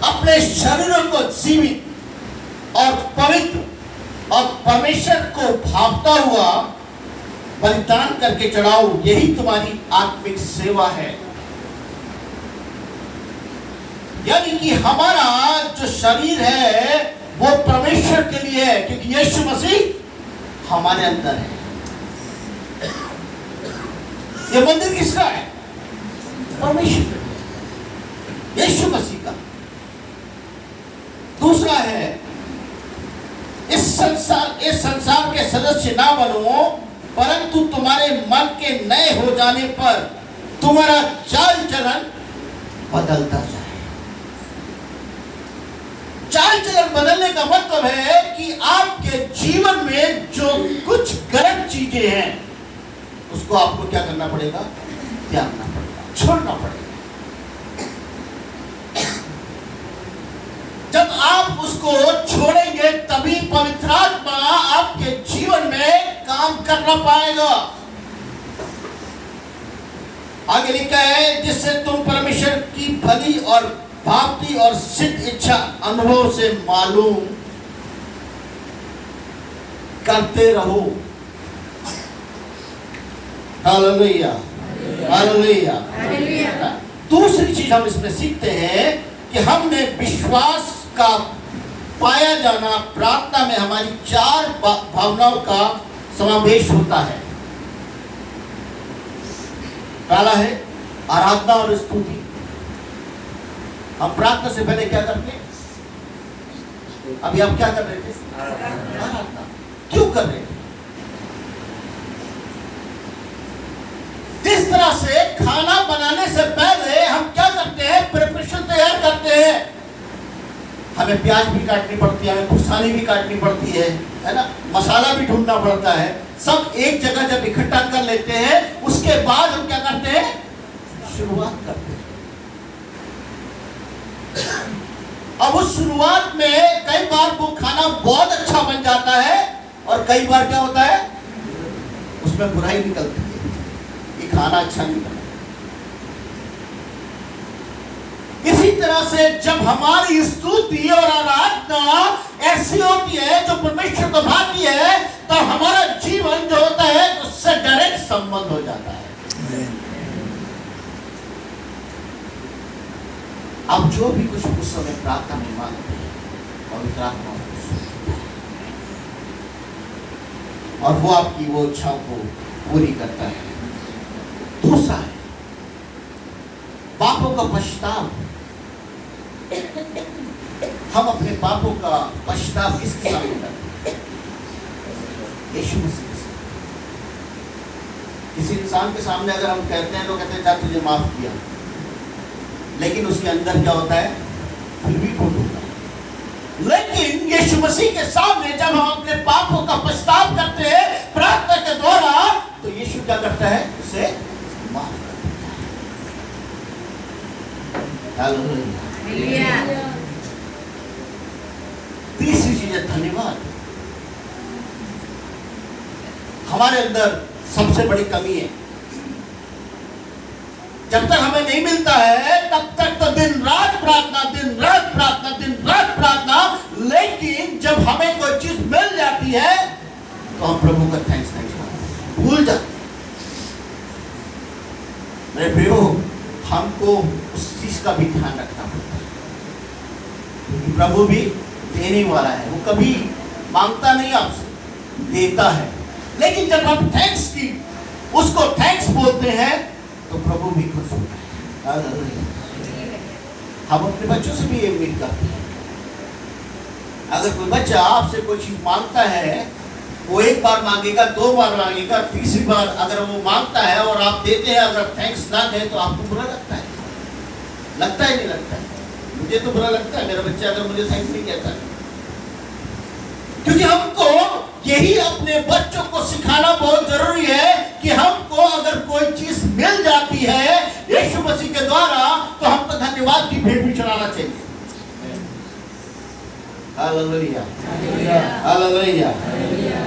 अपने शरीरों को जीवित और पवित्र और परमेश्वर को भावता हुआ बलिदान करके चढ़ाओ, यही तुम्हारी आत्मिक सेवा है। यानी कि हमारा जो शरीर है वो परमेश्वर के लिए है, क्योंकि यीशु मसीह हमारे अंदर है। ये मंदिर किसका है? परमेश्वर, यीशु मसीह का। दूसरा है, इस संसार के सदस्य ना बनो, परंतु तुम्हारे मन के नए हो जाने पर तुम्हारा चाल चलन बदलता जाए। चाल चलन बदलने का मतलब है कि आपके जीवन में जो कुछ गलत चीजें हैं उसको आपको क्या करना पड़ेगा? त्यागना पड़ेगा, छोड़ना पड़ेगा। जब आप उसको छोड़ेंगे तभी पवित्र आत्मा आपके जीवन में काम करना पाएगा। आगे लिखा है, जिससे तुम परमेश्वर की भली और भावती और सिद्ध इच्छा अनुभव से मालूम करते रहो। Hallelujah, hallelujah. दूसरी चीज हम इसमें सीखते हैं कि हमने विश्वास का पाया जाना, प्रार्थना में हमारी 4 भावनाओं का समावेश होता है। पहला है आराधना और स्तुति। हम प्रार्थना से पहले क्या करते हैं? अभी आप क्या कर रहे थे? आराधना। क्यों कर रहे थे? जिस तरह से खाना बनाने से पहले हम क्या करते हैं? प्रिपरेशन तैयार करते हैं। हमें प्याज भी काटनी पड़ती है, हमें खुशानी भी काटनी पड़ती है ना, मसाला भी ढूंढना पड़ता है। सब एक जगह जब इकट्ठा कर लेते हैं, उसके बाद हम क्या करते हैं? शुरुआत करते हैं। अब उस शुरुआत में कई बार वो खाना बहुत अच्छा बन जाता है और कई बार क्या होता है? उसमें बुराई निकलती है, ये खाना अच्छा नहीं बना। इसी तरह से जब हमारी स्तुति और आराधना ऐसी होती है जो परमेश्वर को भाती है, तो हमारा जीवन जो होता है उससे डायरेक्ट संबंध हो जाता है। अब जो भी कुछ उस समय प्रार्थना में मांगते हैं पवित्र आत्मा और वो आपकी वो इच्छाओं को पूरी करता है। दूसरा है पापों का पश्चाताप। हम अपने पापों का पश्चाताप किसके सामने करते हैं? यीशु मसीह के सामने। किसी इंसान के सामने अगर हम कहते हैं तो कहते हैं जा तुझे माफ किया, लेकिन उसके अंदर क्या होता है? फिर भी खोट होता है। लेकिन यीशु मसीह के सामने जब हम अपने पापों का पश्चाताप करते हैं प्रार्थना के द्वारा, तो यीशु क्या करता है? उसे माफ कर देता है। हालेलुया। तीसरी चीज है धन्यवाद। हमारे अंदर सबसे बड़ी कमी है, जब तक हमें नहीं मिलता है तब तक तो दिन रात प्रार्थना, दिन रात प्रार्थना, दिन रात प्रार्थना। लेकिन जब हमें कोई चीज मिल जाती है तो हम प्रभु का थैंक्स नहीं करते, भूल जाते हैं। मेरे प्रियो, हमको उस चीज का भी ध्यान रखना पड़ता है, क्योंकि प्रभु भी देने वाला है। वो कभी मांगता नहीं आपसे, देता है। लेकिन जब हम थैंक्स की उसको थैंक्स बोलते हैं तो प्रभु भी खुश होता है। हम अपने बच्चों से भी ये उम्मीद करते हैं, अगर कोई बच्चा आपसे कोई चीज मांगता है, वो एक बार मांगेगा, 2 बार मांगेगा, तीसरी बार अगर वो मांगता है और आप देते हैं, अगर थैंक्स ना दें तो आपको बुरा लगता है? लगता है नहीं लगता है? मुझे तो बुरा लगता है, मेरा बच्चा अगर मुझे थैंक्स नहीं कहता। क्योंकि हमको यही अपने बच्चों को सिखाना बहुत जरूरी है कि हमको अगर कोई चीज मिल जाती है यीशु मसीह के द्वारा, तो हमको धन्यवाद की भेंट भी चढ़ाना चाहिए। Hallelujah, hallelujah, hallelujah.